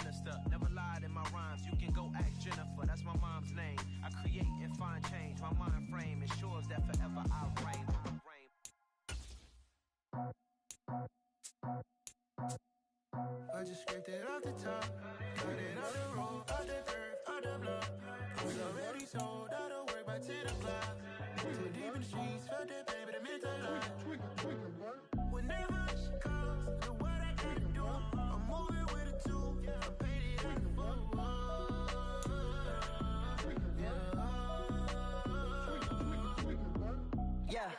sinister. Never lied in my rhymes. You can go ask Jennifer. That's my mom's name. I create and find change. My mind frame ensures that forever I'll reign. I just scraped it off the top, cut it on the road, out the curve, out the block. Was already sold, out of work by 10 o'clock. Too deep in the streets, felt that pain, but it meant a lot. Whenever she calls, know what I gotta do. I'm moving with a two, I'm painted at the foot. Yeah,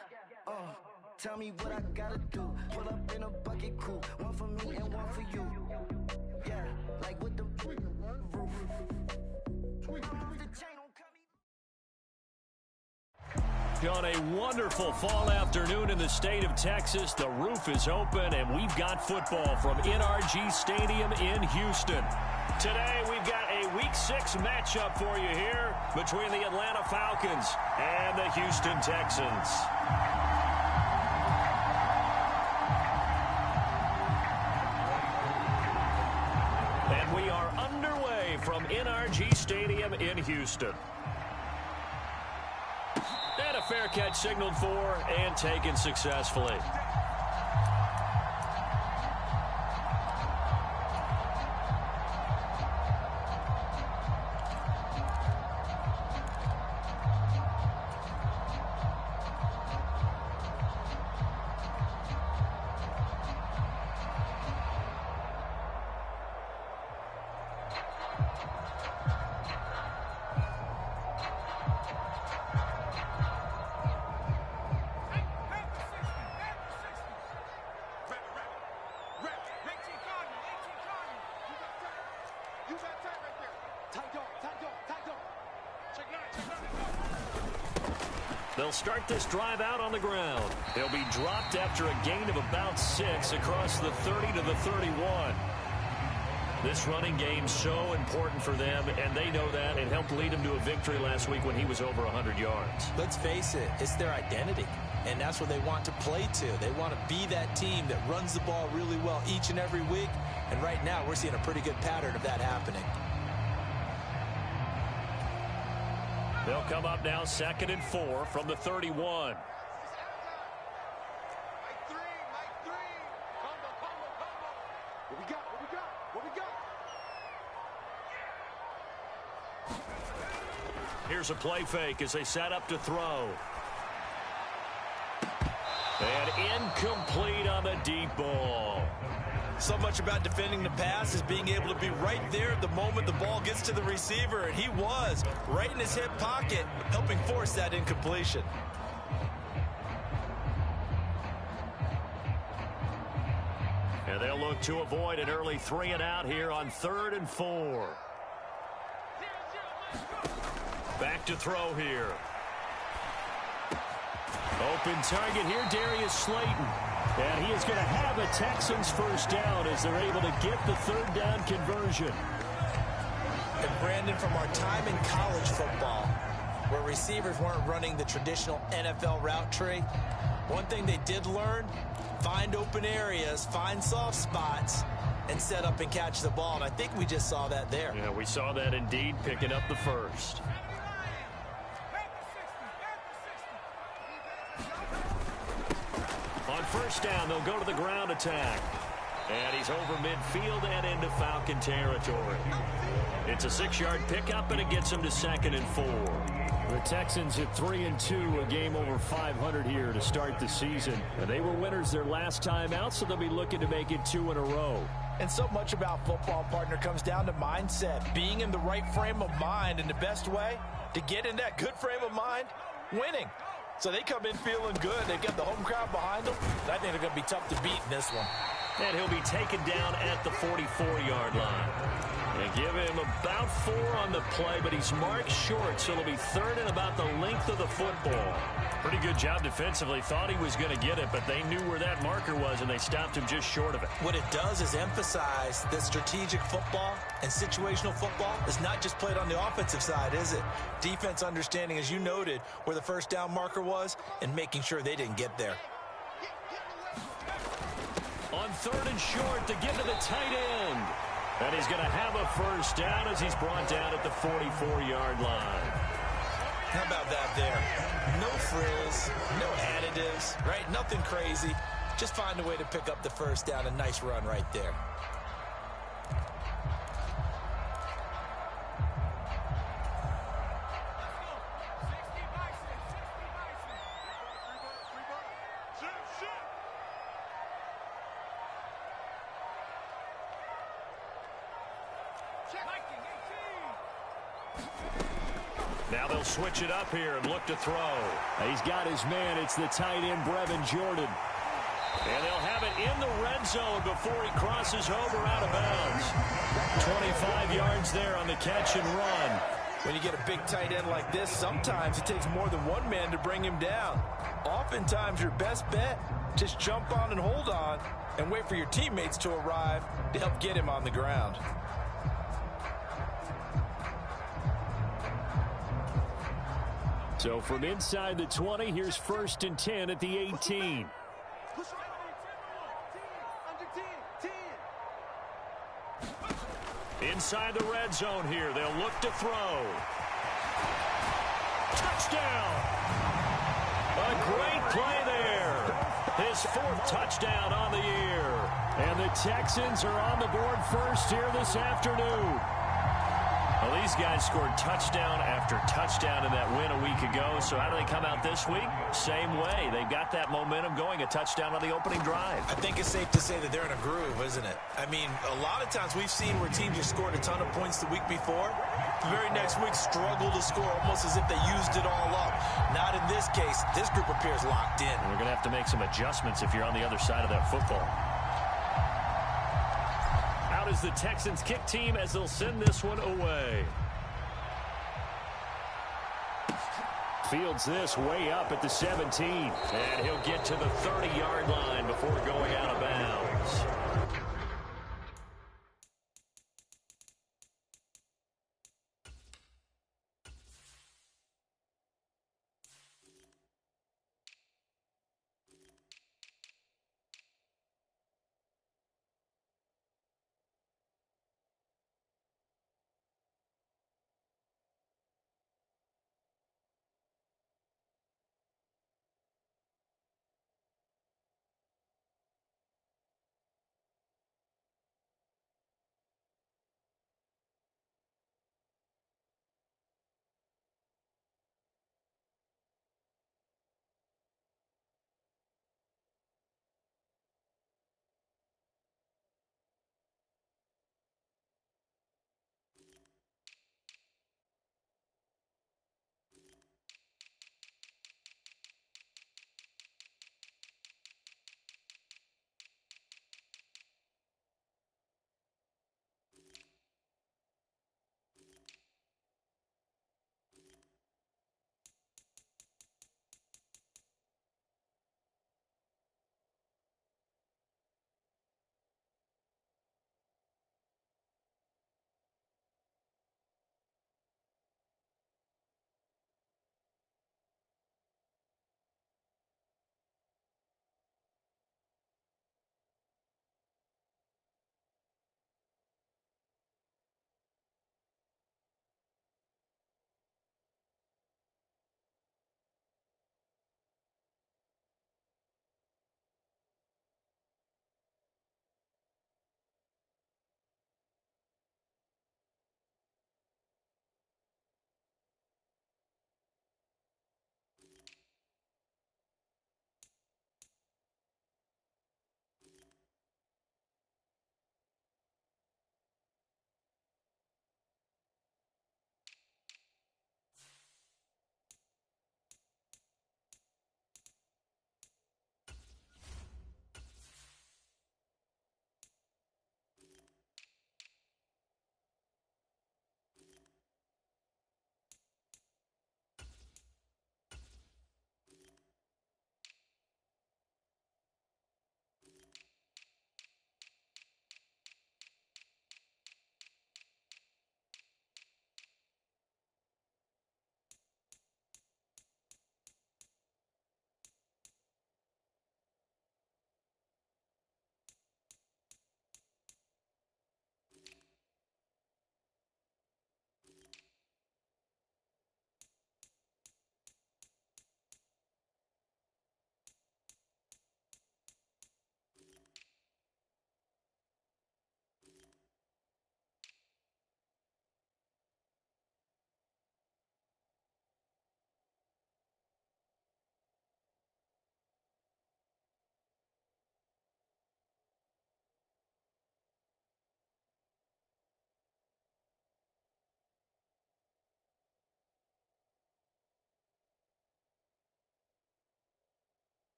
tell me what I gotta do. Pull up in a bucket crew, one for me and one for you. Yeah, like with the roof. On a wonderful fall afternoon in the state of Texas, the roof is open and we've got football from NRG Stadium in Houston. Today we've got a Week 6 matchup for you here between the Atlanta Falcons and the Houston Texans. And we are underway from NRG Stadium in Houston. And a fair catch signaled for and taken successfully. They'll start this drive out on the ground. They'll be dropped after a gain of about 6 across the 30 to the 31. This running game's so important for them, and they know that. It helped lead them to a victory last week when he was over 100 yards. Let's face it, it's their identity, and that's what they want to play to. They want to be that team that runs the ball really well each and every week, and right now we're seeing a pretty good pattern of that happening. They'll come up now 2nd and 4 from the 31. Here's a play fake as they set up to throw. And incomplete on the deep ball. So much about defending the pass is being able to be right there at the moment the ball gets to the receiver, and he was right in his hip pocket, helping force that incompletion. And they'll look to avoid an early 3 and out here on 3rd and 4. Back to throw here. Open target here, Darius Slayton. And he is going to have a Texans first down as they're able to get the 3rd down conversion. And Brandon, from our time in college football, where receivers weren't running the traditional NFL route tree, one thing they did learn, find open areas, find soft spots, and set up and catch the ball. And I think we just saw that there. Yeah, we saw that indeed, picking up the first. On first down, they'll go to the ground attack. And he's over midfield and into Falcon territory. It's a 6-yard pickup, and it gets him to 2nd and 4. The Texans at 3-2, a game over 500 here to start the season. And they were winners their last time out, so they'll be looking to make it 2 in a row. And so much about football, partner, comes down to mindset, being in the right frame of mind. And the best way to get in that good frame of mind, winning. So they come in feeling good. They've got the home crowd behind them. I think they're going to be tough to beat in this one. And he'll be taken down at the 44-yard line. They give him about 4 on the play, but he's marked short, so it'll be 3rd and about the length of the football. Pretty good job defensively. Thought he was going to get it, but they knew where that marker was, and they stopped him just short of it. What it does is emphasize that strategic football and situational football is not just played on the offensive side, is it? Defense understanding, as you noted, where the first down marker was and making sure they didn't get there. On 3rd and short to get to the tight end. And he's going to have a first down as he's brought down at the 44-yard line. How about that there? No frills, no additives, right? Nothing crazy. Just find a way to pick up the first down. A nice run right there. Now they'll switch it up here and look to throw. He's got his man. It's the tight end, Brevin Jordan. And they'll have it in the red zone before he crosses over out of bounds. 25 yards there on the catch and run. When you get a big tight end like this, sometimes it takes more than one man to bring him down. Oftentimes, your best bet, just jump on and hold on and wait for your teammates to arrive to help get him on the ground. So from inside the 20, here's 1st and 10 at the 18. Inside the red zone here, they'll look to throw. Touchdown! A great play there. His 4th touchdown on the year. And the Texans are on the board first here this afternoon. Well, these guys scored touchdown after touchdown in that win a week ago. So how do they come out this week? Same way. They've got that momentum going, a touchdown on the opening drive. I think it's safe to say that they're in a groove, isn't it? I mean, a lot of times we've seen where teams have scored a ton of points the week before. The very next week struggle to score almost as if they used it all up. Not in this case. This group appears locked in. We're going to have to make some adjustments if you're on the other side of that football. Out is the Texans kick team as they'll send this one away. Fields this way up at the 17. And he'll get to the 30-yard line before going out of bounds.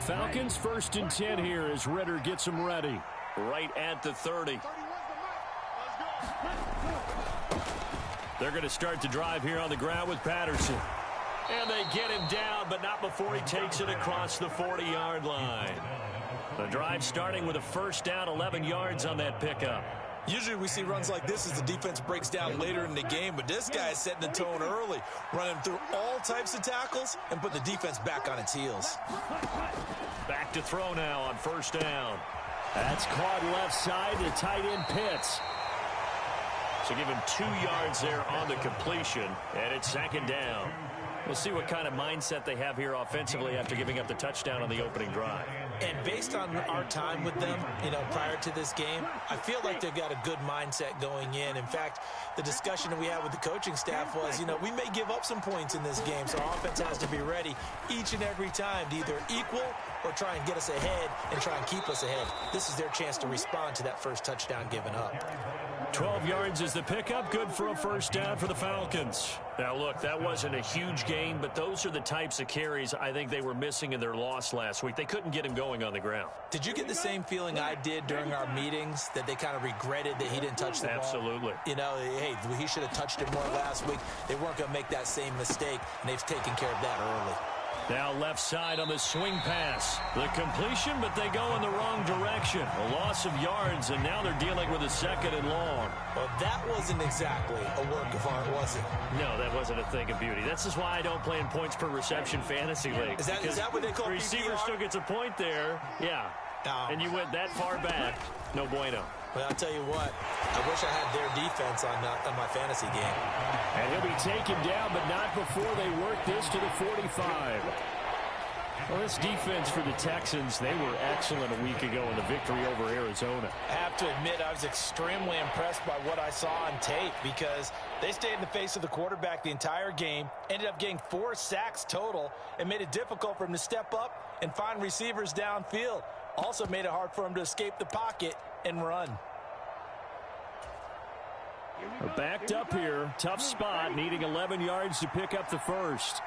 Falcons 1st and 10 here as Ritter gets them ready. Right at the 30. They're going to start the drive here on the ground with Patterson. And they get him down, but not before he takes it across the 40-yard line. The drive starting with a first down, 11 yards on that pickup. Usually we see runs like this as the defense breaks down later in the game, but this guy is setting the tone early, running through all types of tackles and put the defense back on its heels. Back to throw now on first down. That's caught left side to tight end Pitts. So give him 2 yards there on the completion, and it's second down. We'll see what kind of mindset they have here offensively after giving up the touchdown on the opening drive. And based on our time with them, prior to this game, I feel like they've got a good mindset going in. In fact, the discussion that we had with the coaching staff was, we may give up some points in this game, so our offense has to be ready each and every time to either equal or try and get us ahead and try and keep us ahead. This is their chance to respond to that first touchdown given up. 12 yards is the pickup, good for a first down for the Falcons. Now, look, that wasn't a huge gain, but those are the types of carries I think they were missing in their loss last week. They couldn't get him going on the ground. Did you get the same feeling I did during our meetings, that they kind of regretted that he didn't touch the ball? Absolutely. Hey, he should have touched it more last week. They weren't going to make that same mistake, and they've taken care of that early. Now left side on the swing pass. The completion, but they go in the wrong direction. A loss of yards, and now they're dealing with a second and long. Well, that wasn't exactly a work of art, was it? No, that wasn't a thing of beauty. This is why I don't play in points per reception fantasy league. Is that what they call PPR? Receiver still gets a point there. Yeah. And you went that far back. No bueno. Well, I'll tell you what, I wish I had their defense on my fantasy game. And he'll be taken down, but not before they work this to the 45. Well, this defense for the Texans, they were excellent a week ago in the victory over Arizona. I have to admit, I was extremely impressed by what I saw on tape because they stayed in the face of the quarterback the entire game, ended up getting 4 sacks total, and made it difficult for him to step up and find receivers downfield. Also made it hard for him to escape the pocket and run. Backed up here. Tough spot. Needing 11 yards to pick up the first.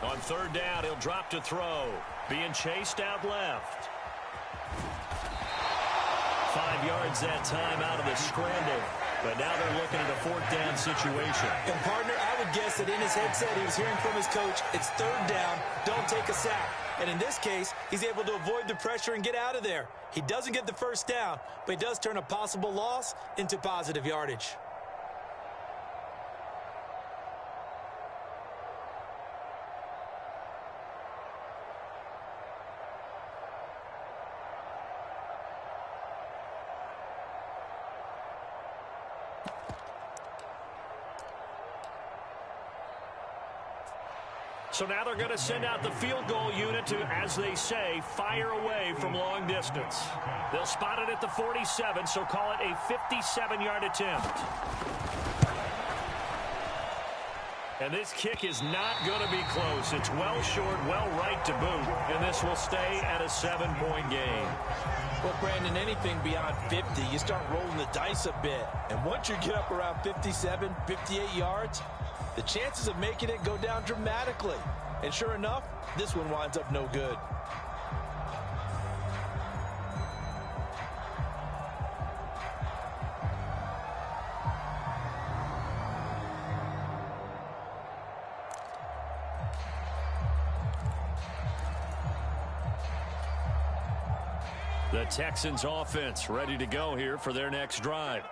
On third down, he'll drop to throw. Being chased out left. 5 yards that time out of the scramble. But now they're looking at a 4th down situation. And, partner, I would guess that in his headset he was hearing from his coach, it's 3rd down, don't take a sack. And in this case, he's able to avoid the pressure and get out of there. He doesn't get the first down, but he does turn a possible loss into positive yardage. So now they're going to send out the field goal unit to, as they say, fire away from long distance. They'll spot it at the 47, so call it a 57-yard attempt. And this kick is not going to be close. It's well short, well right to boot, and this will stay at a 7-point game. Well, Brandon, anything beyond 50, you start rolling the dice a bit. And once you get up around 57, 58 yards, the chances of making it go down dramatically. And sure enough, this one winds up no good. The Texans offense ready to go here for their next drive.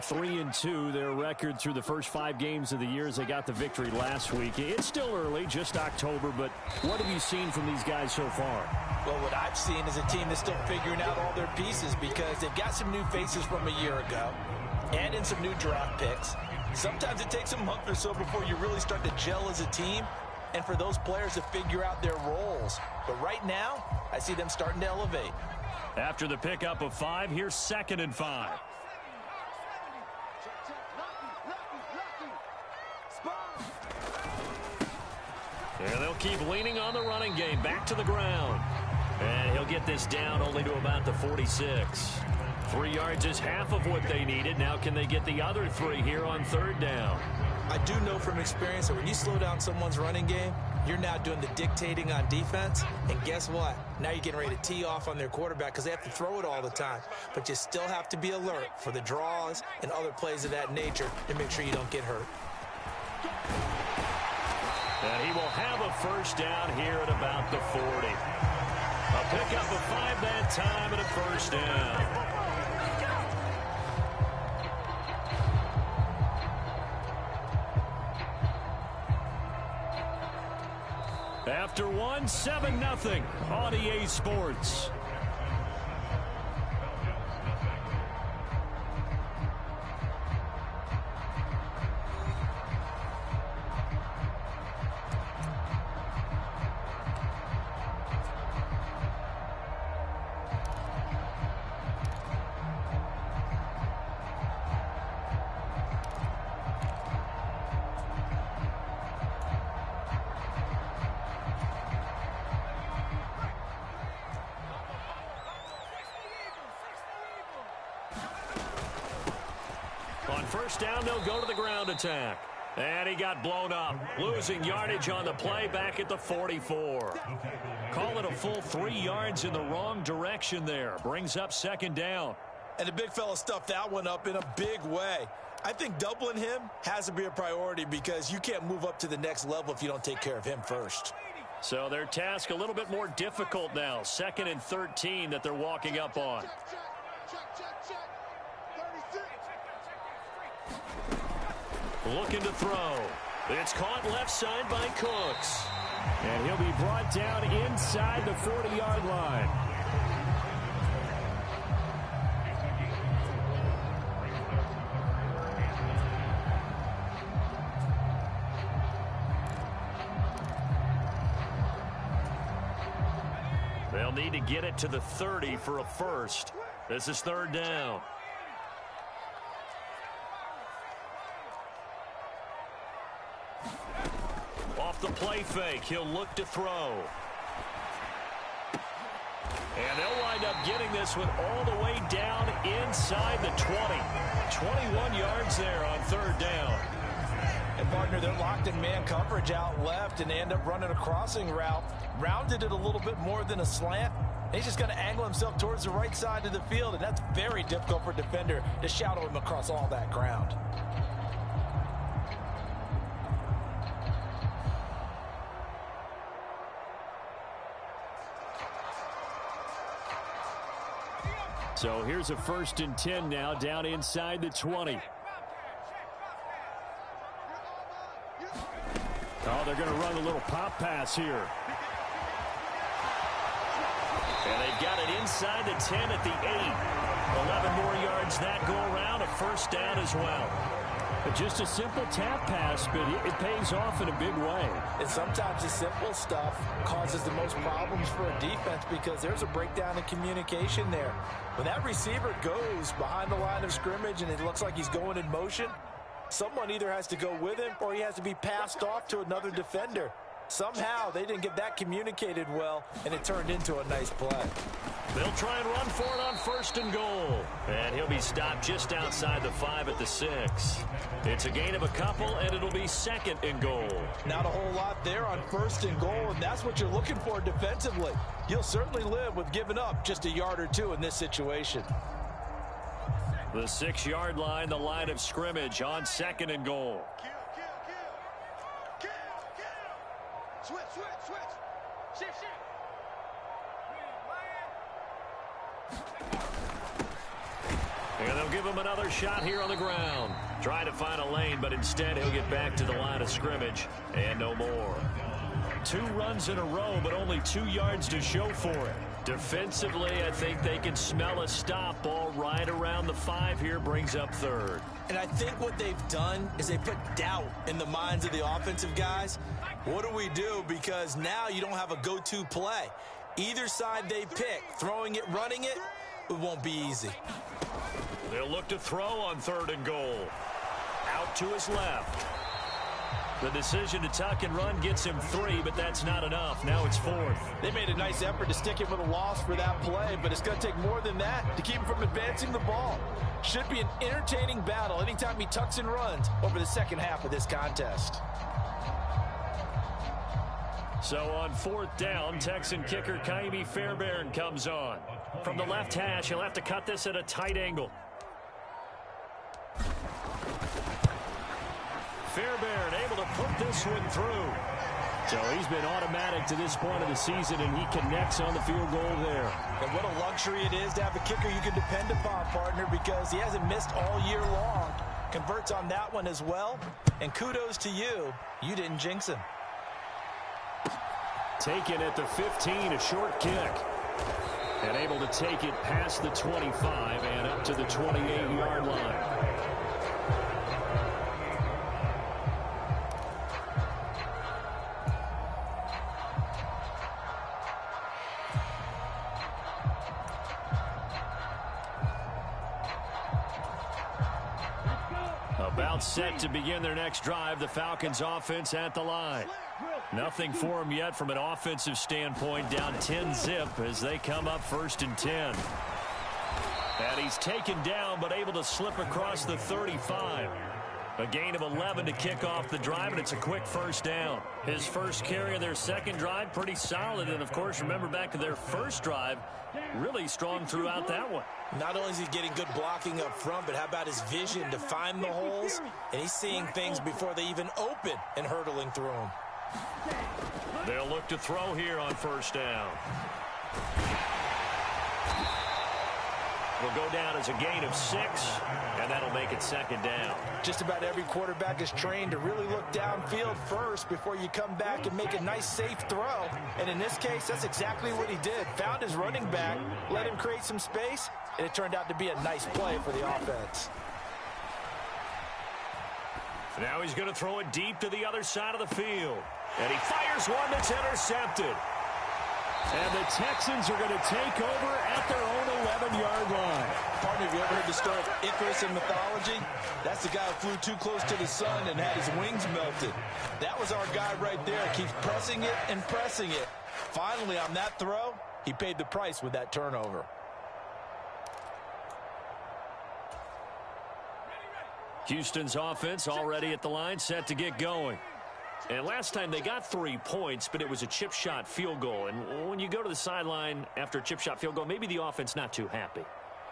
3-2, their record through the first 5 games of the year as they got the victory last week. It's still early, just October, but what have you seen from these guys so far? Well, what I've seen is a team that's still figuring out all their pieces because they've got some new faces from a year ago and in some new draft picks. Sometimes it takes a month or so before you really start to gel as a team and for those players to figure out their roles. But right now, I see them starting to elevate. After the pickup of 5, here's 2nd and 5. And they'll keep leaning on the running game. Back to the ground. And he'll get this down only to about the 46. 3 yards is half of what they needed. Now can they get the other 3 here on 3rd down? I do know from experience that when you slow down someone's running game, you're now doing the dictating on defense. And guess what? Now you're getting ready to tee off on their quarterback because they have to throw it all the time. But you still have to be alert for the draws and other plays of that nature to make sure you don't get hurt. And he will have a first down here at about the 40. A pickup of 5 that time and a first down. After 7-0 on EA Sports. On first down, they'll go to the ground attack. And he got blown up, losing yardage on the play back at the 44. Call it a full 3 yards in the wrong direction there. Brings up second down. And the big fella stuffed that one up in a big way. I think doubling him has to be a priority because you can't move up to the next level if you don't take care of him first. So their task a little bit more difficult now. 2nd and 13 that they're walking up on. Looking to throw. It's caught left side by Cooks. And he'll be brought down inside the 40-yard line. They'll need to get it to the 30 for a first. This is 3rd down. Off the play fake, he'll look to throw. And they'll wind up getting this one all the way down inside the 20. 21 yards there on 3rd down. And, partner, they're locked in man coverage out left, and they end up running a crossing route. Rounded it a little bit more than a slant. He's just going to angle himself towards the right side of the field, and that's very difficult for a defender to shadow him across all that ground. So here's a 1st and 10 now down inside the 20. Oh, they're going to run a little pop pass here. And they've got it inside the 10 at the 8. 11 more yards that go around, a first down as well. But just a simple tap pass, but it pays off in a big way. And sometimes the simple stuff causes the most problems for a defense because there's a breakdown in communication there. When that receiver goes behind the line of scrimmage and it looks like he's going in motion, someone either has to go with him or he has to be passed off to another defender. Somehow they didn't get that communicated well, and it turned into a nice play. They'll try and run for it on 1st and goal. And he'll be stopped just outside the 5 at the 6. It's a gain of a couple, and it'll be 2nd and goal. Not a whole lot there on 1st and goal, and that's what you're looking for defensively. You'll certainly live with giving up just a yard or two in this situation. The 6-yard line, the line of scrimmage on 2nd and goal. Switch. Shift. And they'll give him another shot here on the ground. Trying to find a lane, but instead he'll get back to the line of scrimmage and no more. 2 runs in a row, but only 2 yards to show for it. Defensively, I think they can smell a stop. Ball right around the 5 here, brings up 3rd. And I think what they've done is they put doubt in the minds of the offensive guys. What do we do? Because now you don't have a go-to play. Either side they pick, throwing it, running it, it won't be easy. They'll look to throw on 3rd and goal. Out to his left. The decision to tuck and run gets him 3, but that's not enough. Now it's 4th. They made a nice effort to stick him with a loss for that play, but it's going to take more than that to keep him from advancing the ball. Should be an entertaining battle anytime he tucks and runs over the second half of this contest. So on 4th down, Texan kicker Kaimi Fairbairn comes on. From the left hash, he'll have to cut this at a tight angle. Fairbairn able to put this one through. So he's been automatic to this point of the season, and he connects on the field goal there. And what a luxury it is to have a kicker you can depend upon, partner, because he hasn't missed all year long. Converts on that one as well. And kudos to you. You didn't jinx him. Taken at the 15, a short kick. And able to take it past the 25 and up to the 28-yard line. About set to begin their next drive, the Falcons offense at the line. Nothing for them yet from an offensive standpoint, down 10-zip as they come up 1st and 10. And he's taken down but able to slip across the 35. A gain of 11 to kick off the drive, and it's a quick 1st down. His first carry of their second drive, pretty solid. And, of course, remember back to their first drive, really strong throughout that one. Not only is he getting good blocking up front, but how about his vision to find the holes? And he's seeing things before they even open and hurdling through them. They'll look to throw here on 1st down. Will go down as a gain of 6, and that'll make it 2nd down. Just about every quarterback is trained to really look downfield first before you come back and make a nice, safe throw. And in this case, that's exactly what he did. Found his running back, let him create some space, and it turned out to be a nice play for the offense. Now he's going to throw it deep to the other side of the field. And he fires one that's intercepted. And the Texans are going to take over at their own 11-yard line. Partner, have you ever heard the story of Icarus in mythology? That's the guy who flew too close to the sun and had his wings melted. That was our guy right there. Keeps pressing it and pressing it. Finally, on that throw, he paid the price with that turnover. Houston's offense already at the line, set to get going. And last time they got 3 points, but it was a chip shot field goal. And when you go to the sideline after a chip shot field goal, maybe the offense not too happy.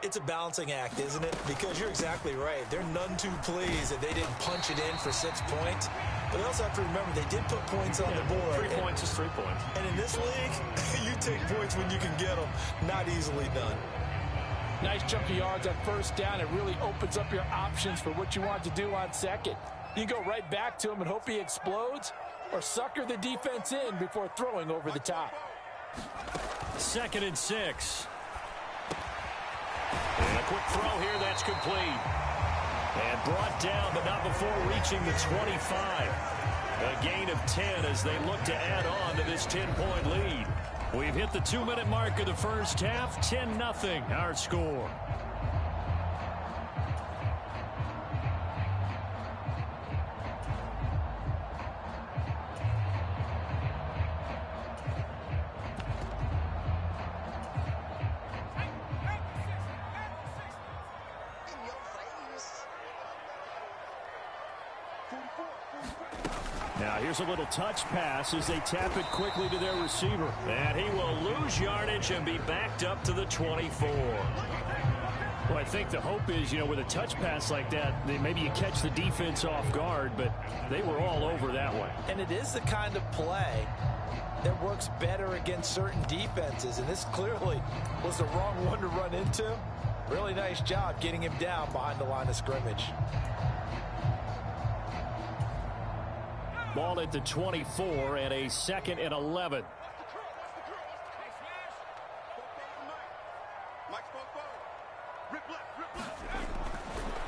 It's a balancing act, isn't it? Because you're exactly right. They're none too pleased that they didn't punch it in for 6 points. But they also have to remember they did put points on the board. 3 points is 3 points. And in this league, you take points when you can get them. Not easily done. Nice chunk of yards on 1st down. It really opens up your options for what you want to do on 2nd. You go right back to him and hope he explodes, or sucker the defense in before throwing over the top. 2nd and 6. And a quick throw here, that's complete. And brought down, but not before reaching the 25. A gain of 10 as they look to add on to this 10-point lead. We've hit the 2-minute mark of the first half, 10-0 our score. Now here's a little touch pass as they tap it quickly to their receiver. And he will lose yardage and be backed up to the 24. Well, I think the hope is, with a touch pass like that, maybe you catch the defense off guard, but they were all over that one. And it is the kind of play that works better against certain defenses, and this clearly was the wrong one to run into. Really nice job getting him down behind the line of scrimmage. Ball at the 24 and a 2nd and 11.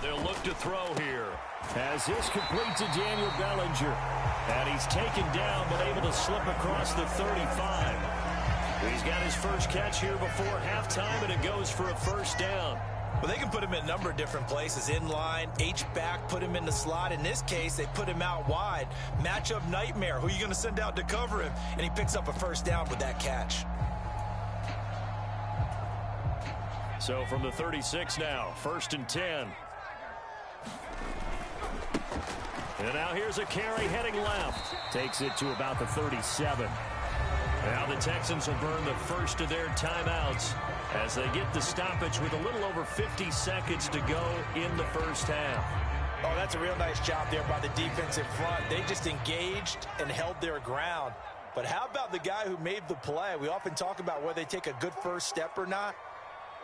They'll look to throw here. As this complete to Daniel Bellinger. And he's taken down but able to slip across the 35. He's got his first catch here before halftime, and it goes for a 1st down. Well, they can put him in a number of different places. In line, H-back, put him in the slot. In this case, they put him out wide. Matchup nightmare. Who are you going to send out to cover him? And he picks up a first down with that catch. So from the 36 now, 1st and 10. And now here's a carry heading left. Takes it to about the 37. Now the Texans will burn the first of their timeouts as they get the stoppage with a little over 50 seconds to go in the first half. Oh, that's a real nice job there by the defensive front. They just engaged and held their ground. But how about the guy who made the play? We often talk about whether they take a good first step or not.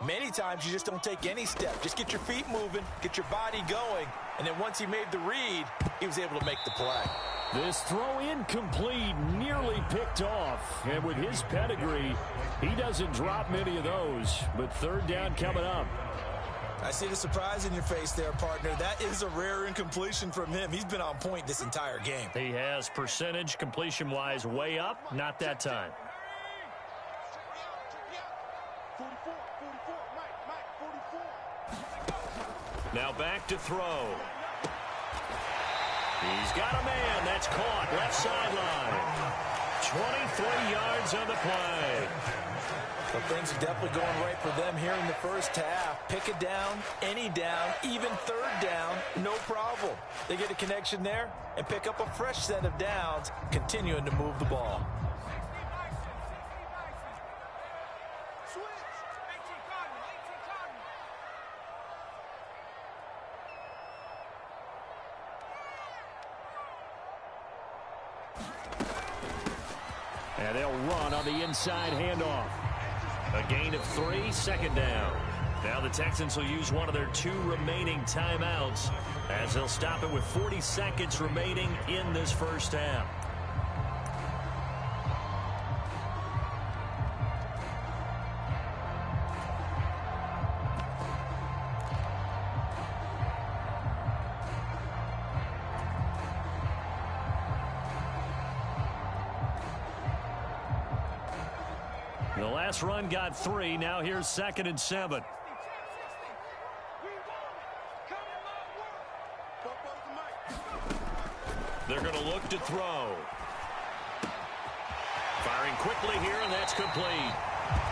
Many times you just don't take any step. Just get your feet moving, get your body going, and then once he made the read, he was able to make the play. This throw incomplete, nearly picked off. And with his pedigree, he doesn't drop many of those. But 3rd down coming up. I see the surprise in your face there, partner. That is a rare incompletion from him. He's been on point this entire game. He has percentage completion-wise way up. Not that time. Now back to throw. He's got a man. That's caught. Left sideline. 23 yards on the play. Well, things are definitely going right for them here in the first half. Pick it down, any down, even 3rd down, no problem. They get a connection there and pick up a fresh set of downs, continuing to move the ball. And they'll run on the inside handoff. A gain of 3, 2nd down. Now the Texans will use one of their 2 remaining timeouts as they'll stop it with 40 seconds remaining in this first half. The last run got 3. Now here's 2nd and 7. They're going to look to throw. Firing quickly here, and that's complete.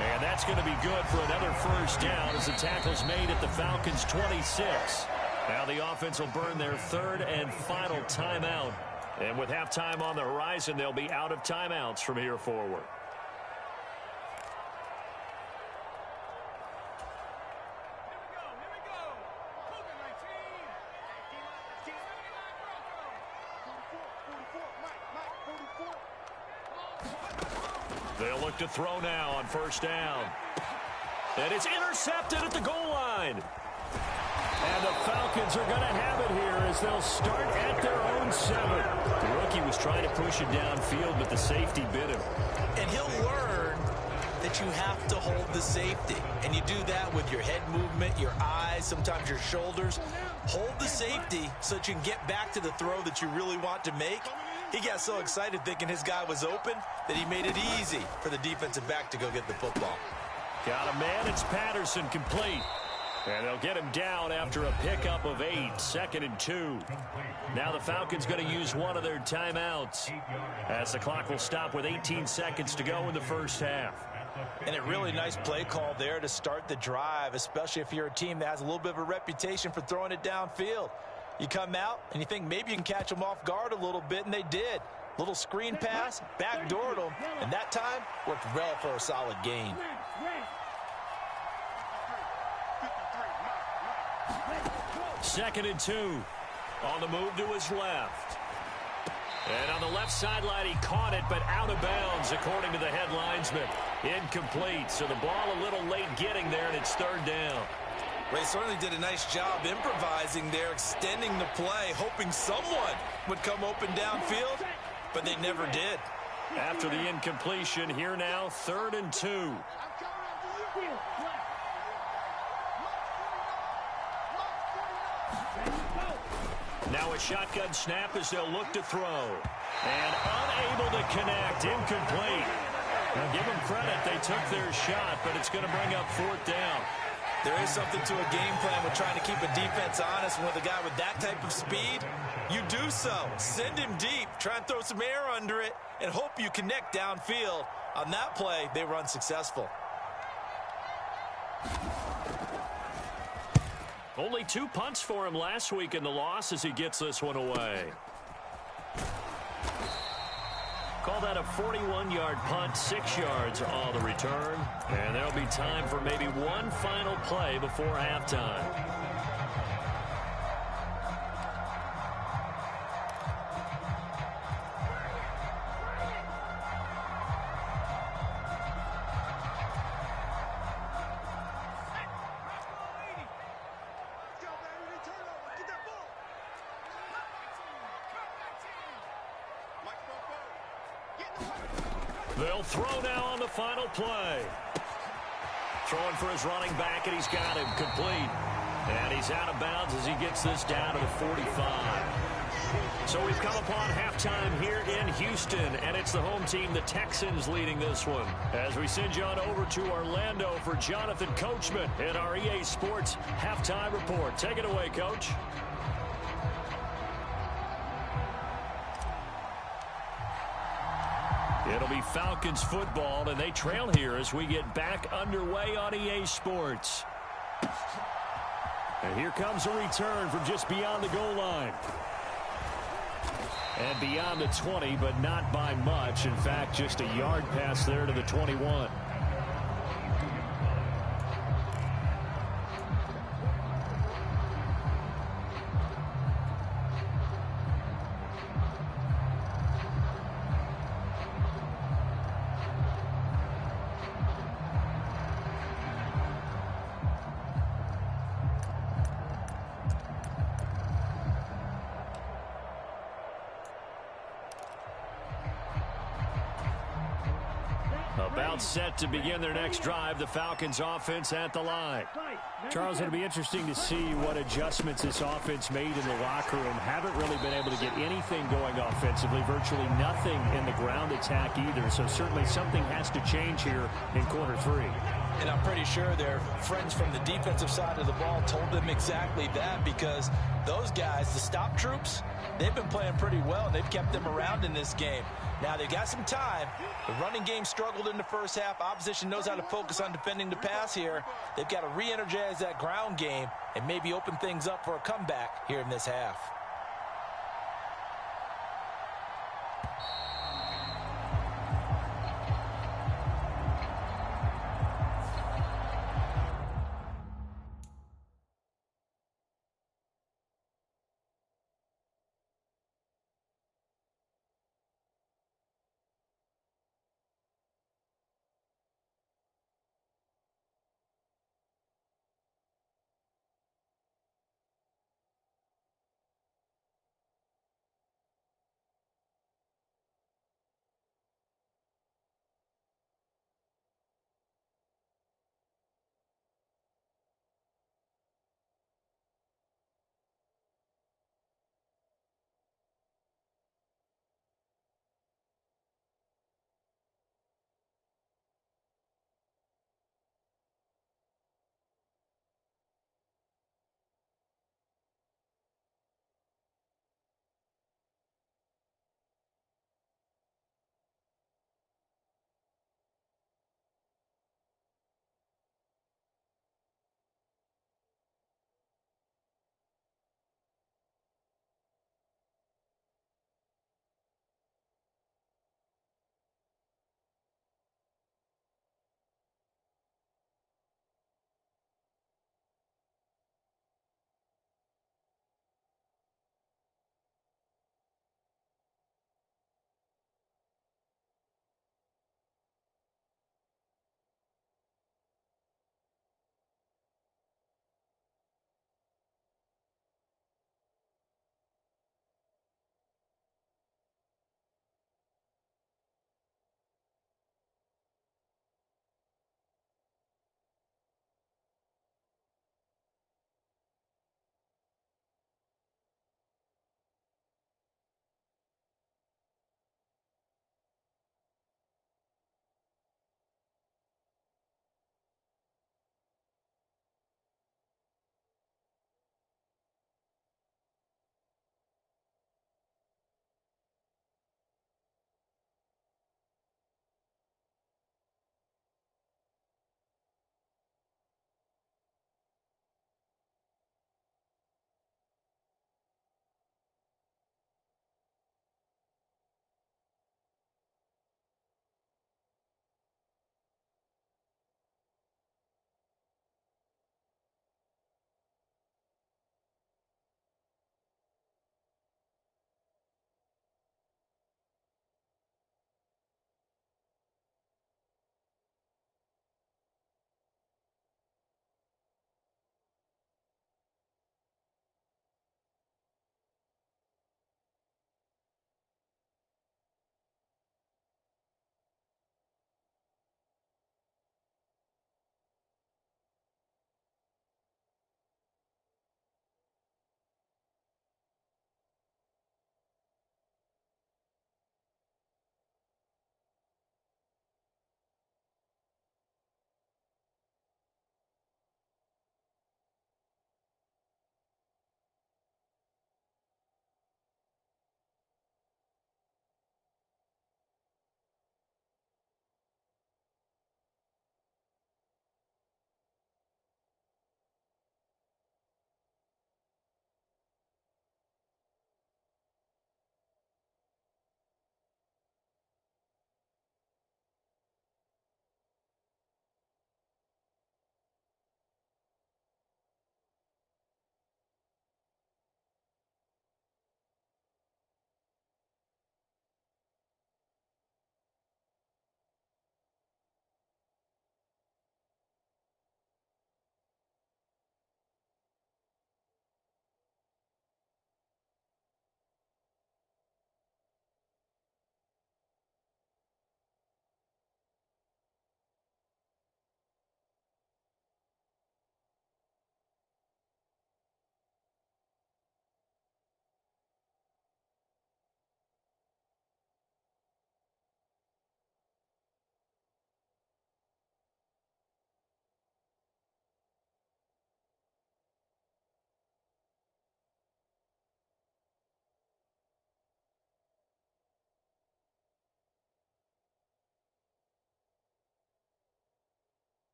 And that's going to be good for another first down as the tackle's made at the Falcons' 26. Now the offense will burn their 3rd and final timeout. And with halftime on the horizon, they'll be out of timeouts from here forward. They'll look to throw now on 1st down. And it's intercepted at the goal line. And the Falcons are going to have it here as they'll start at their own 7. The rookie was trying to push it downfield, but the safety bit him. And he'll learn that you have to hold the safety. And you do that with your head movement, your eyes, sometimes your shoulders. Hold the safety so that you can get back to the throw that you really want to make. He got so excited thinking his guy was open that he made it easy for the defensive back to go get the football. Got a man. It's Patterson, complete. And they'll get him down after a pickup of 8. 2nd and 2. Now the Falcons going to use one of their timeouts as the clock will stop with 18 seconds to go in the first half. And a really nice play call there to start the drive, especially if you're a team that has a little bit of a reputation for throwing it downfield. You come out and you think maybe you can catch them off guard a little bit, and they did. Little screen pass, backdoored them, and that time worked well for a solid gain. Second and 2. On the move to his left. And on the left sideline, he caught it, but out of bounds, according to the head linesman. Incomplete, so the ball a little late getting there, and it's 3rd down. Ray certainly did a nice job improvising there, extending the play, hoping someone would come open downfield, but they never did. After the incompletion, here now, 3rd and 2. Now a shotgun snap as they'll look to throw. And unable to connect, incomplete. Now give them credit, they took their shot, but it's going to bring up 4th down. There is something to a game plan with trying to keep a defense honest. And with a guy with that type of speed, you do so. Send him deep. Try and throw some air under it and hope you connect downfield. On that play, they were unsuccessful. Only 2 punts for him last week in the loss as he gets this one away. Call that a 41-yard punt, 6 yards on the return. And there'll be time for maybe one final play before halftime. They'll throw now on the final play. Throwing for his running back, and he's got him complete. And he's out of bounds as he gets this down to the 45. So we've come upon halftime here in Houston, and it's the home team, the Texans, leading this one. As we send you on over to Orlando for Jonathan Coachman in our EA Sports Halftime Report. Take it away, Coach. It'll be Falcons football, and they trail here as we get back underway on EA Sports. And here comes a return from just beyond the goal line. And beyond the 20, but not by much. In fact, just a yard pass there to the 21. About set to begin their next drive, the Falcons offense at the line. Charles, it'll be interesting to see what adjustments this offense made in the locker room. Haven't really been able to get anything going offensively, virtually nothing in the ground attack either. So certainly something has to change here in quarter 3. And I'm pretty sure their friends from the defensive side of the ball told them exactly that, because those guys, the stop troops, they've been playing pretty well. They've kept them around in this game. Now, they got some time. The running game struggled in the first half. Opposition knows how to focus on defending the pass here. They've got to re-energize that ground game and maybe open things up for a comeback here in this half.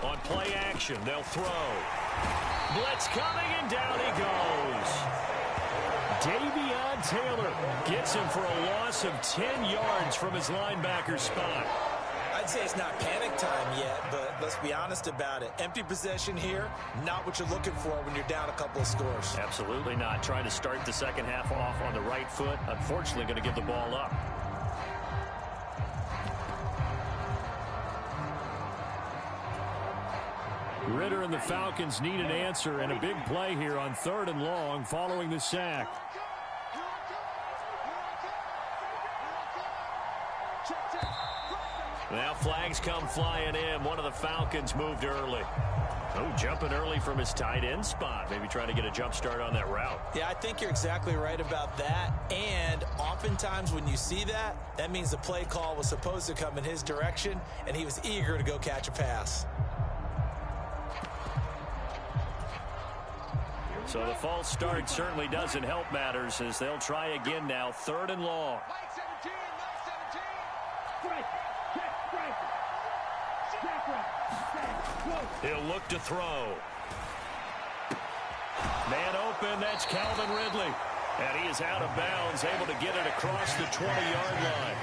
On play action, they'll throw. Blitz coming, and down he goes. Davion Taylor gets him for a loss of 10 yards from his linebacker spot. I'd say it's not panic time yet, but let's be honest about it. Empty possession here, not what you're looking for when you're down a couple of scores. Absolutely not. Trying to start the second half off on the right foot. Unfortunately, going to give the ball up. Ritter and the Falcons need an answer, and a big play here on 3rd and long following the sack. Now flags come flying in. One of the Falcons moved early. Oh, jumping early from his tight end spot. Maybe trying to get a jump start on that route. Yeah, I think you're exactly right about that. And oftentimes when you see that, that means the play call was supposed to come in his direction, and he was eager to go catch a pass. So the false start certainly doesn't help matters as they'll try again now. 3rd and long. He'll look to throw. Man open, that's Calvin Ridley. And he is out of bounds, able to get it across the 20-yard line.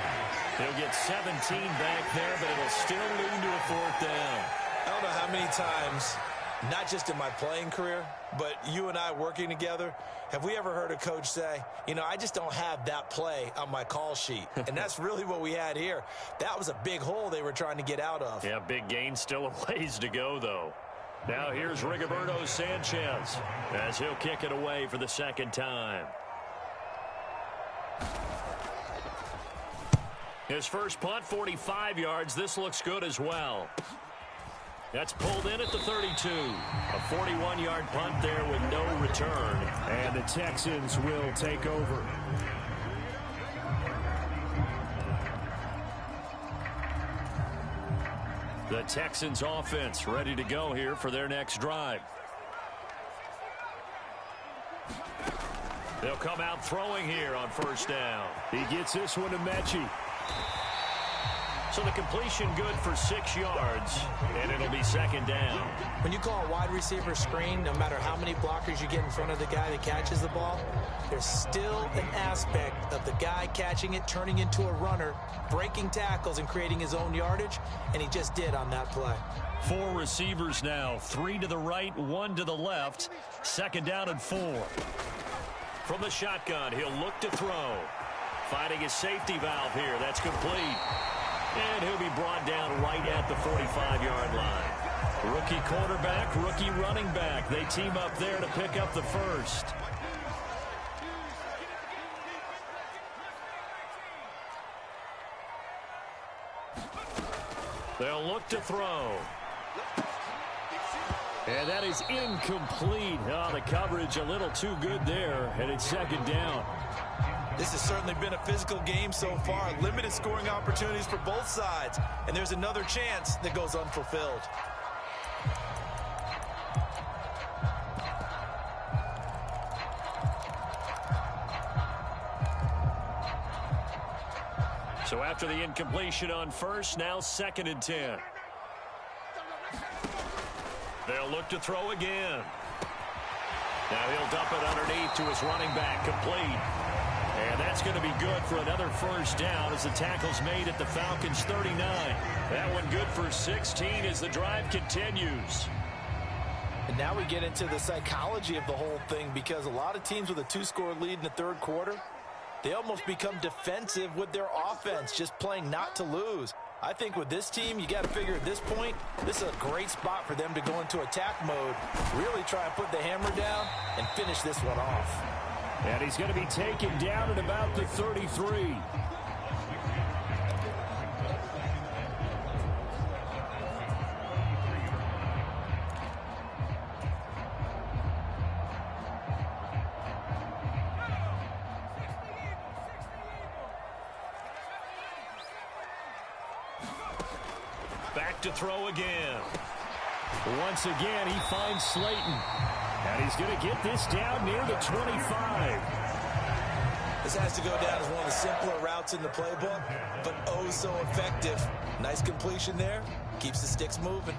He'll get 17 back there, but it'll still lead to a 4th down. I don't know how many times, not just in my playing career, but you and I working together, have we ever heard a coach say, you know, I just don't have that play on my call sheet. And that's really what we had here. That was a big hole they were trying to get out of. Yeah, big gain, still a ways to go, though. Now here's Rigoberto Sanchez as he'll kick it away for the 2nd time. His first punt, 45 yards. This looks good as well. That's pulled in at the 32. A 41-yard punt there with no return. And the Texans will take over. The Texans offense ready to go here for their next drive. They'll come out throwing here on 1st down. He gets this one to Mechie. So the completion good for 6 yards, and it'll be 2nd down. When you call a wide receiver screen, no matter how many blockers you get in front of the guy that catches the ball, there's still an aspect of the guy catching it, turning into a runner, breaking tackles and creating his own yardage, and he just did on that play. 4 receivers now, 3 to the right, 1 to the left. 2nd down and 4. From the shotgun, he'll look to throw. Finding his safety valve here. That's complete. And he'll be brought down right at the 45-yard line. Rookie quarterback, rookie running back. They team up there to pick up the first. They'll look to throw. And that is incomplete. Oh, the coverage a little too good there, and it's 2nd down. This has certainly been a physical game so far. Limited scoring opportunities for both sides. And there's another chance that goes unfulfilled. So after the incompletion on 1st, now 2nd and 10. They'll look to throw again. Now he'll dump it underneath to his running back, complete. And that's going to be good for another 1st down as the tackle's made at the Falcons' 39. That one good for 16 as the drive continues. And now we get into the psychology of the whole thing, because a lot of teams with a 2-score lead in the 3rd quarter, they almost become defensive with their offense, just playing not to lose. I think with this team, you got to figure at this point, this is a great spot for them to go into attack mode, really try and put the hammer down and finish this one off. And he's going to be taken down at about the 33. Back to throw again. Once again, he finds Slayton. And he's going to get this down near the 25. This has to go down as one of the simpler routes in the playbook, but oh so effective. Nice completion there. Keeps the sticks moving.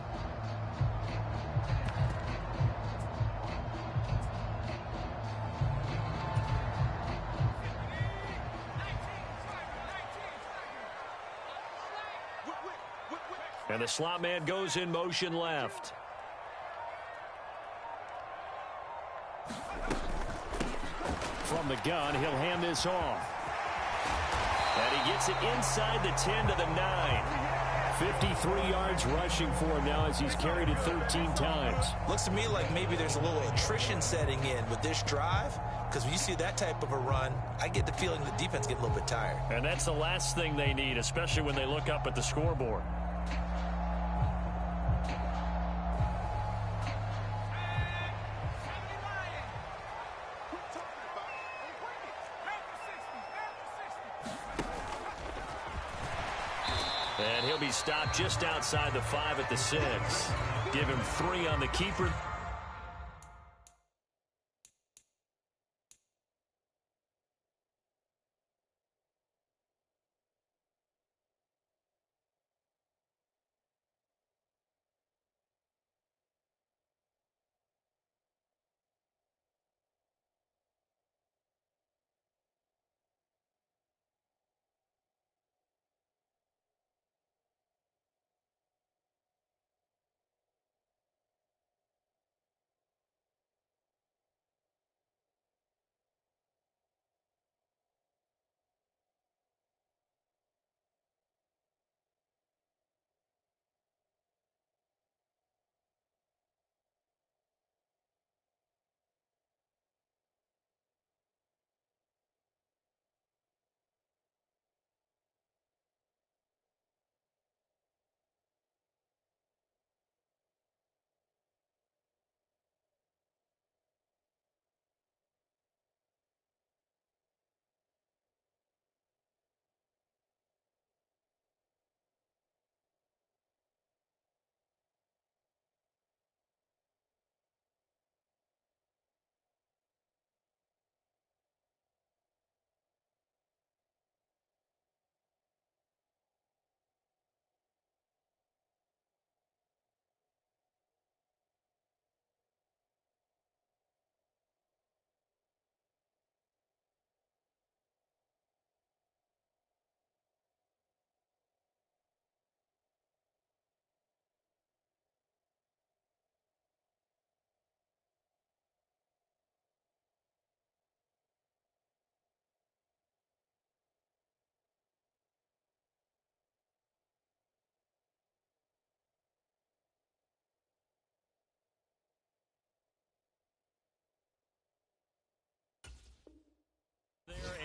And the slot man goes in motion left. From the gun, he'll hand this off. And he gets it inside the 10 to the 9. 53 yards rushing for him now as he's carried it 13 times. Looks to me like maybe there's a little attrition setting in with this drive, because when you see that type of a run, I get the feeling the defense gets a little bit tired. And that's the last thing they need, especially when they look up at the scoreboard. And he'll be stopped just outside the 5 at the 6. Give him 3 on the keeper.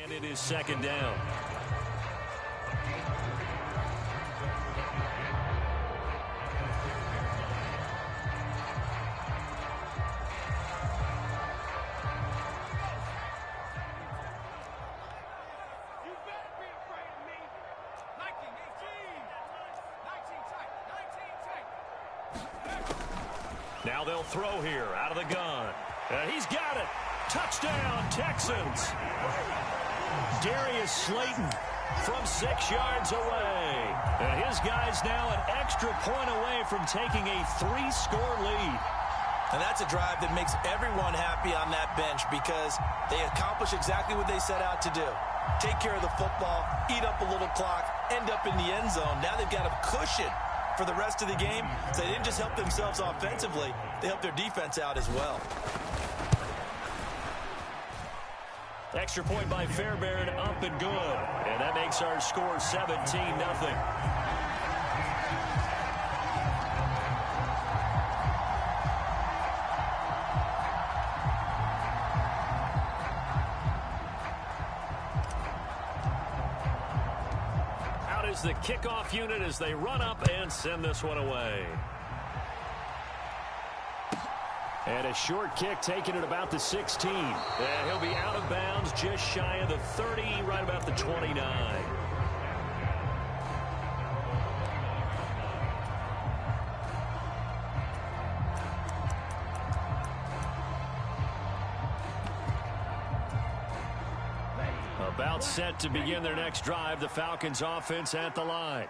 And it is second down. Now they'll throw here out of the gun. And he's got it. Touchdown, Texans. Darius Slayton from 6 yards away. And his guy's now an extra point away from taking a 3-score lead. And that's a drive that makes everyone happy on that bench because they accomplish exactly what they set out to do. Take care of the football, eat up a little clock, end up in the end zone. Now they've got a cushion for the rest of the game. So they didn't just help themselves offensively, they helped their defense out as well. Extra point by Fairbairn, up and good. And that makes our score 17-0. Out is the kickoff unit as they run up and send this one away. And a short kick taken at about the 16. And he'll be out of bounds just shy of the 30, right about the 29. A About set to begin their next drive. The Falcons offense at the line.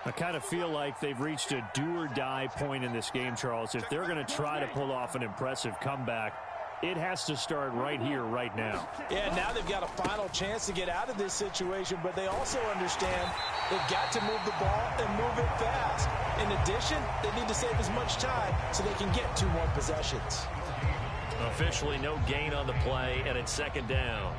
I kind of feel like they've reached a do-or-die point in this game, Charles. If they're going to try to pull off an impressive comeback, it has to start right here, right now. Yeah, now they've got a final chance to get out of this situation, but they also understand they've got to move the ball and move it fast. In addition, they need to save as much time so they can get 2 more possessions. Officially no gain on the play, and it's second down.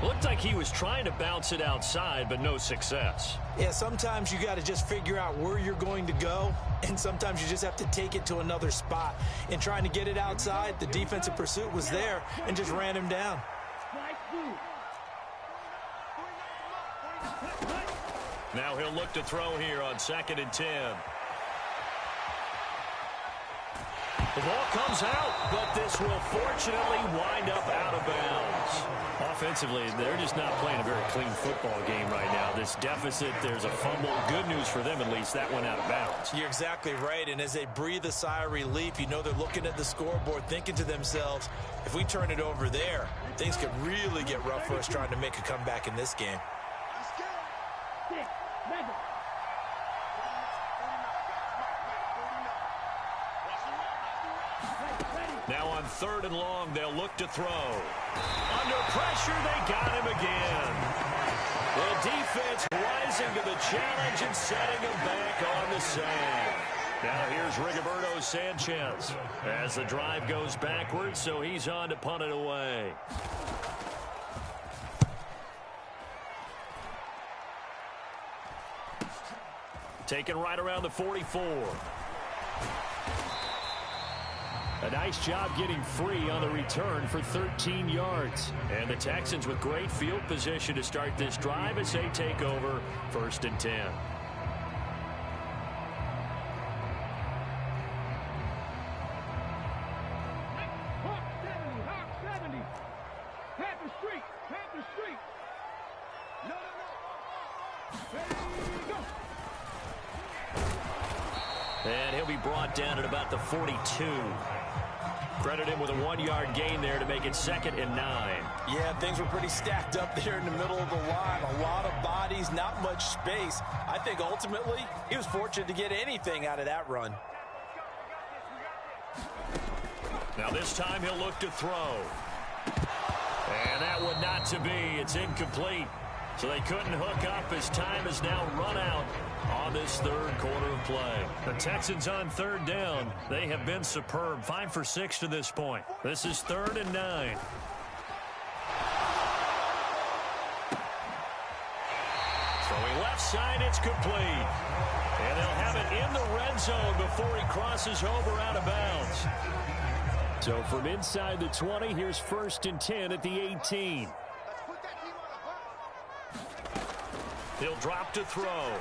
Looked like he was trying to bounce it outside, but no success. Yeah, sometimes you got to just figure out where you're going to go, and sometimes you just have to take it to another spot. In trying to get it outside, the defensive pursuit was there and just ran him down. Now he'll look to throw here on 2nd and 10. The ball comes out, but this will fortunately wind up out of bounds. Offensively, they're just not playing a very clean football game right now. This deficit, there's a fumble. Good news for them, at least. That went out of bounds. You're exactly right, and as they breathe a sigh of relief, you know they're looking at the scoreboard, thinking to themselves, if we turn it over there, things could really get rough for us trying to make a comeback in this game. Now on 3rd and long, they'll look to throw. Under pressure, they got him again. The defense rising to the challenge and setting him back on the sand. Now here's Rigoberto Sanchez as the drive goes backwards, so he's on to punt it away. Taken right around the 44. A nice job getting free on the return for 13 yards. And the Texans with great field position to start this drive as they take over 1st and 10. And he'll be brought down at about the 42. Credit him with a 1-yard gain there to make it 2nd and 9. Yeah, things were pretty stacked up there in the middle of the line. A lot of bodies, not much space. I think ultimately he was fortunate to get anything out of that run. Now this time he'll look to throw. And that one not to be. It's incomplete. So they couldn't hook up as time is now run out on this 3rd quarter of play. The Texans on 3rd down. They have been superb. 5 for 6 to this point. This is 3rd and 9. Throwing left side, it's complete. And they'll have it in the red zone before he crosses over out of bounds. So from inside the 20, here's 1st and 10 at the 18. He'll drop to throw.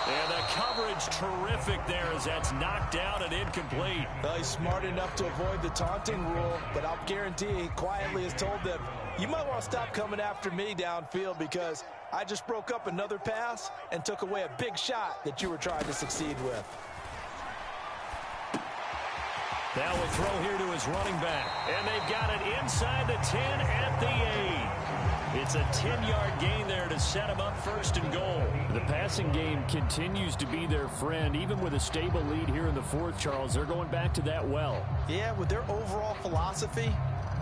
And the coverage terrific there as that's knocked down and incomplete. Well, he's smart enough to avoid the taunting rule, but I'll guarantee he quietly has told them, you might want to stop coming after me downfield because I just broke up another pass and took away a big shot that you were trying to succeed with. Now will throw here to his running back. And they've got it inside the 10 at the 8. It's a 10-yard gain there to set him up 1st and goal. The passing game continues to be their friend. Even with a stable lead here in the 4th, Charles, they're going back to that well. Yeah, with their overall philosophy,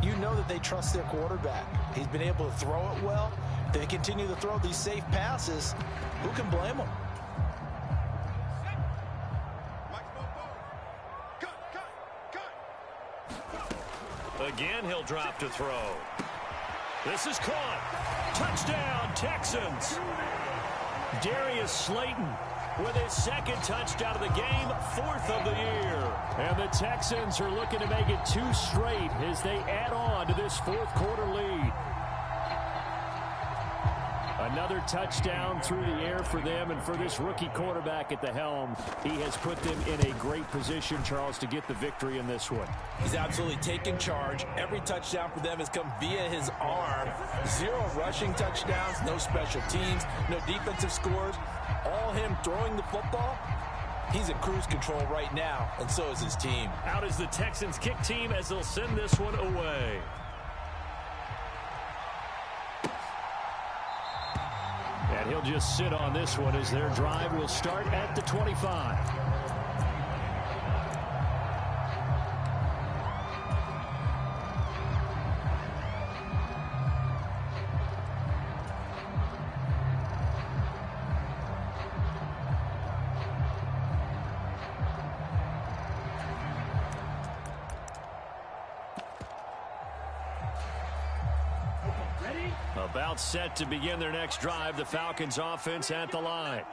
you know that they trust their quarterback. He's been able to throw it well. If they continue to throw these safe passes, who can blame them? Again, he'll drop to throw. This is caught. Touchdown, Texans. Darius Slayton with his 2nd touchdown of the game, 4th of the year. And the Texans are looking to make it 2 straight as they add on to this 4th quarter lead. Another touchdown through the air for them, and for this rookie quarterback at the helm, he has put them in a great position, Charles, to get the victory in this one. He's absolutely taken charge. Every touchdown for them has come via his arm. 0 rushing touchdowns, no special teams, no defensive scores. All him throwing the football. He's in cruise control right now, and so is his team. Out is the Texans kick team as they'll send this one away. he'll just sit on this one as their drive will start at the 25. About set to begin their next drive, the Falcons offense at the line.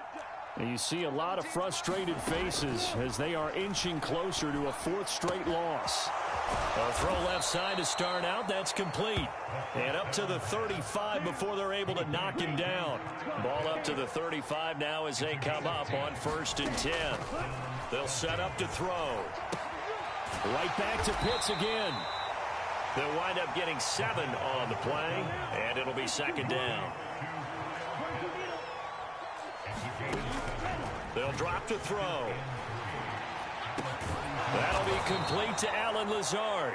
And you see a lot of frustrated faces as they are inching closer to a fourth straight loss. A throw left side to start out. That's complete. And up to the 35 before they're able to knock him down. Ball up to the 35 now as they come up on 1st and 10. They'll set up to throw. Right back to Pitts again. They'll wind up getting 7 on the play, and it'll be 2nd down. They'll drop to throw. That'll be complete to Allen Lazard.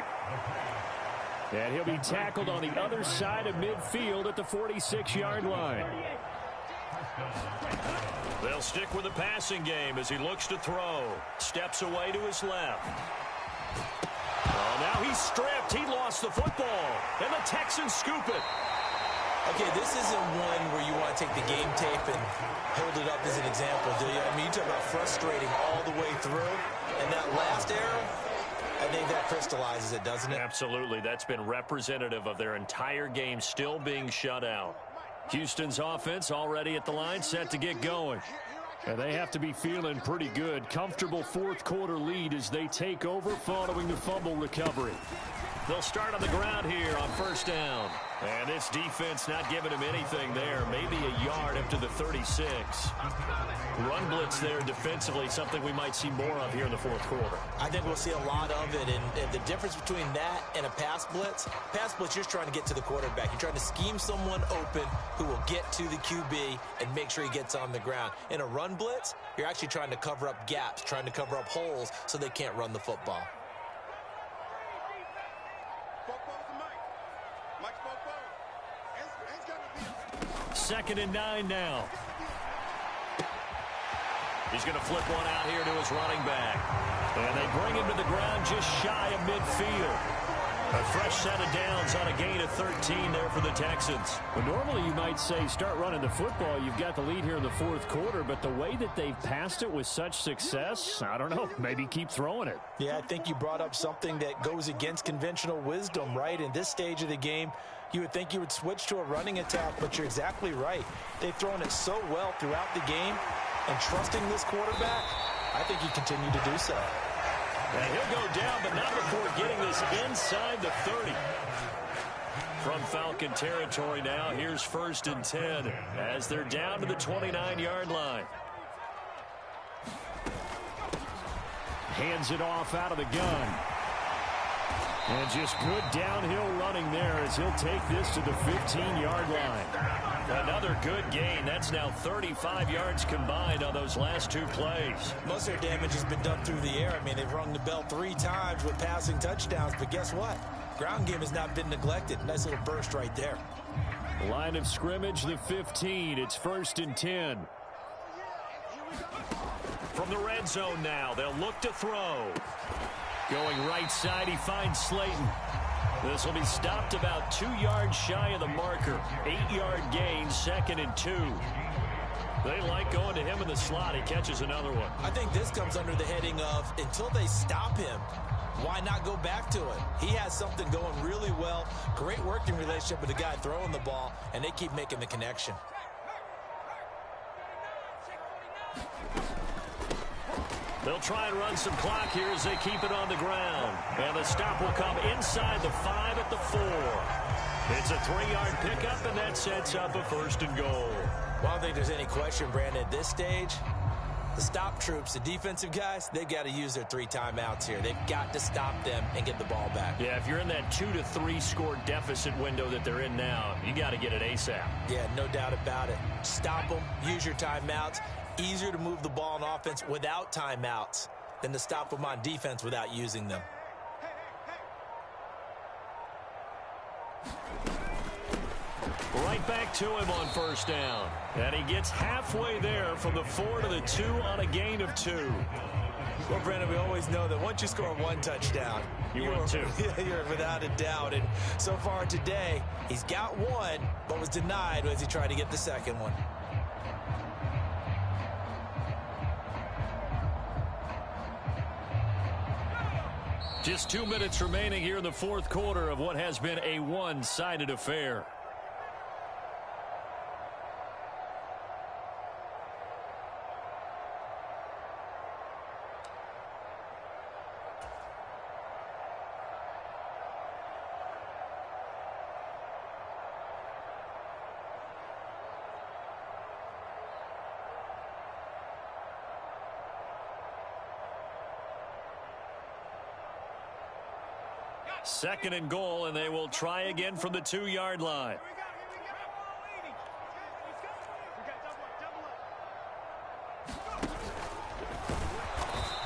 And he'll be tackled on the other side of midfield at the 46-yard line. They'll stick with the passing game as he looks to throw. Steps away to his left. Oh, now he's stripped. He lost the football. And the Texans scoop it. Okay, this isn't one where you want to take the game tape and hold it up as an example, do you? I mean, you talk about frustrating all the way through. And that last error, I think that crystallizes it, doesn't it? Absolutely. That's been representative of their entire game still being shut out. Houston's offense already at the line, set to get going. And they have to be feeling pretty good. Comfortable fourth quarter lead as they take over following the fumble recovery. They'll start on the ground here on 1st down. And this defense not giving him anything there. Maybe a yard up to the 36. Run blitz there defensively, something we might see more of here in the fourth quarter. I think we'll see a lot of it. And the difference between that and a pass blitz, you're trying to get to the quarterback. You're trying to scheme someone open who will get to the QB and make sure he gets on the ground. In a run blitz, you're actually trying to cover up gaps, trying to cover up holes so they can't run the football. 2nd and 9 now. He's going to flip one out here to his running back. And they bring him to the ground just shy of midfield. A fresh set of downs on a gain of 13 there for the Texans. Well, normally you might say start running the football. You've got the lead here in the fourth quarter, but the way that they've passed it with such success, I don't know, maybe keep throwing it. Yeah, I think you brought up something that goes against conventional wisdom, right? In this stage of the game, you would think you would switch to a running attack, but you're exactly right. They've thrown it so well throughout the game, and trusting this quarterback, I think you continue to do so. And he'll go down, but not before getting this inside the 30. From Falcon territory now, here's 1st and 10 as they're down to the 29-yard line. Hands it off out of the gun. And just good downhill running there as he'll take this to the 15-yard line. Another good gain. That's now 35 yards combined on those last 2 plays. Most of their damage has been done through the air. I mean, they've rung the bell 3 times with passing touchdowns, but guess what? Ground game has not been neglected. Nice little burst right there. Line of scrimmage, the 15. It's 1st and 10. From the red zone now, they'll look to throw. Going right side, he finds Slayton. This will be stopped about 2 yards shy of the marker. 8-yard gain, 2nd and 2. They like going to him in the slot. He catches another one. I think this comes under the heading of until they stop him, why not go back to it? He has something going really well. Great working relationship with the guy throwing the ball, and they keep making the connection. They'll try and run some clock here as they keep it on the ground. And the stop will come inside the 5 at the 4. It's a 3-yard pickup, and that sets up a 1st and goal. Well, I don't think there's any question, Brandon, at this stage. The stop troops, the defensive guys, they've got to use their 3 timeouts here. They've got to stop them and get the ball back. Yeah, if you're in that 2 to 3 score deficit window that they're in now, you got to get it ASAP. Yeah, no doubt about it. Stop them, use your timeouts. Easier to move the ball on offense without timeouts than to stop them on defense without using them. Right back to him on first down. And he gets halfway there from the 4 to the 2 on a gain of 2. Well, Brandon, we always know that once you score one touchdown, you win 2. You're without a doubt. And so far today, he's got one, but was denied as he tried to get the second one. Just 2 minutes remaining here in the fourth quarter of what has been a one-sided affair. Second and goal, and they will try again from the 2-yard line.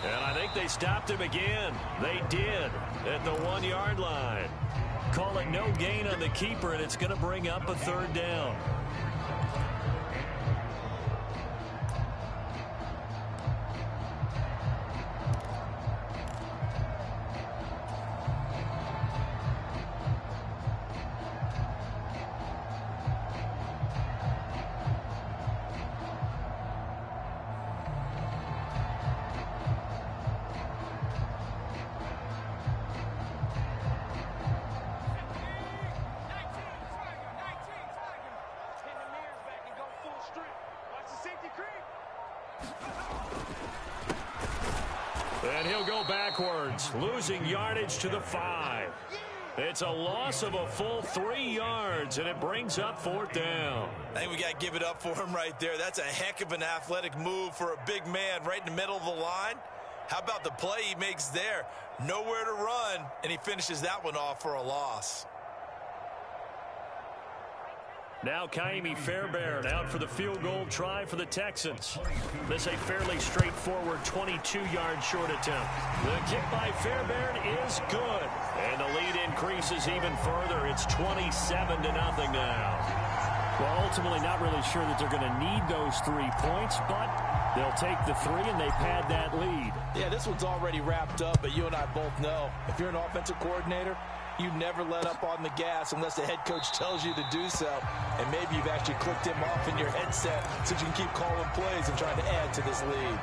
And I think they stopped him again. They did at the 1-yard line. Call it no gain on the keeper, and it's going to bring up a third down. And he'll go backwards, losing yardage to the 5. It's a loss of a full 3 yards, and it brings up fourth down. I think we got to give it up for him right there. That's a heck of an athletic move for a big man right in the middle of the line. How about the play he makes there? Nowhere to run, and he finishes that one off for a loss. Now Kaimi Fairbairn out for the field goal try for the Texans. This a fairly straightforward 22-yard short attempt. The kick by Fairbairn is good. And the lead increases even further. It's 27-0 now. Well, ultimately not really sure that they're going to need those 3 points, but they'll take the 3 and they pad that lead. Yeah, this one's already wrapped up, but you and I both know if you're an offensive coordinator, you never let up on the gas unless the head coach tells you to do so. And maybe you've actually clicked him off in your headset so you can keep calling plays and trying to add to this lead.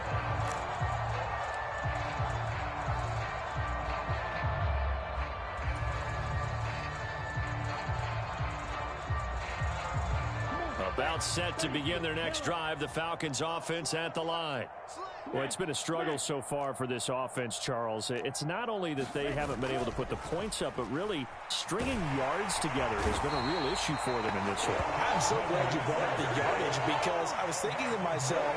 About set to begin their next drive, the Falcons offense at the line. Well, it's been a struggle so far for this offense, Charles. It's not only that they haven't been able to put the points up, but really stringing yards together has been a real issue for them in this one. I'm so glad you brought up the yardage because I was thinking to myself,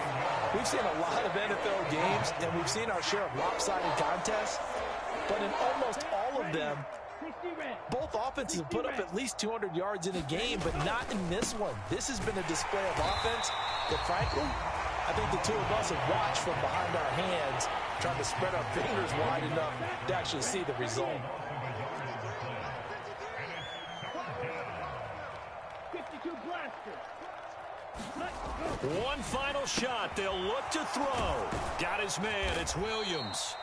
we've seen a lot of NFL games and we've seen our share of lopsided contests, but in almost all of them, both offenses have put up at least 200 yards in a game, but not in this one. This has been a display of offense that, frankly, I think the two of us have watched from behind our hands, trying to spread our fingers wide enough to actually see the result. One final shot. They'll look to throw. Got his man. It's Williams.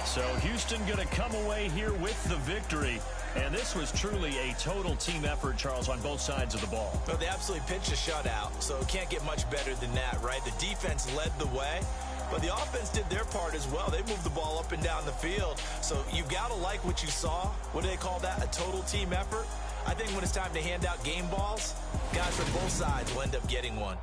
So Houston going to come away here with the victory. And this was truly a total team effort, Charles, on both sides of the ball. Well, they absolutely pitched a shutout, so it can't get much better than that, right? The defense led the way, but the offense did their part as well. They moved the ball up and down the field. So you've got to like what you saw. What do they call that? A total team effort? I think when it's time to hand out game balls, guys from both sides will end up getting one.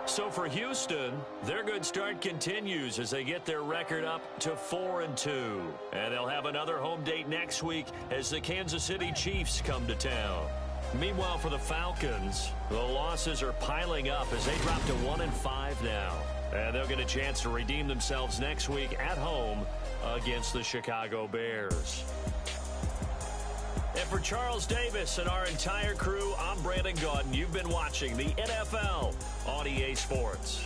So for Houston, their good start continues as they get their record up to 4-2. And they'll have another home date next week as the Kansas City Chiefs come to town. Meanwhile, for the Falcons, the losses are piling up as they drop to 1-5 now. And they'll get a chance to redeem themselves next week at home against the Chicago Bears. And for Charles Davis and our entire crew, I'm Brandon Gaudin. You've been watching the NFL on EA Sports.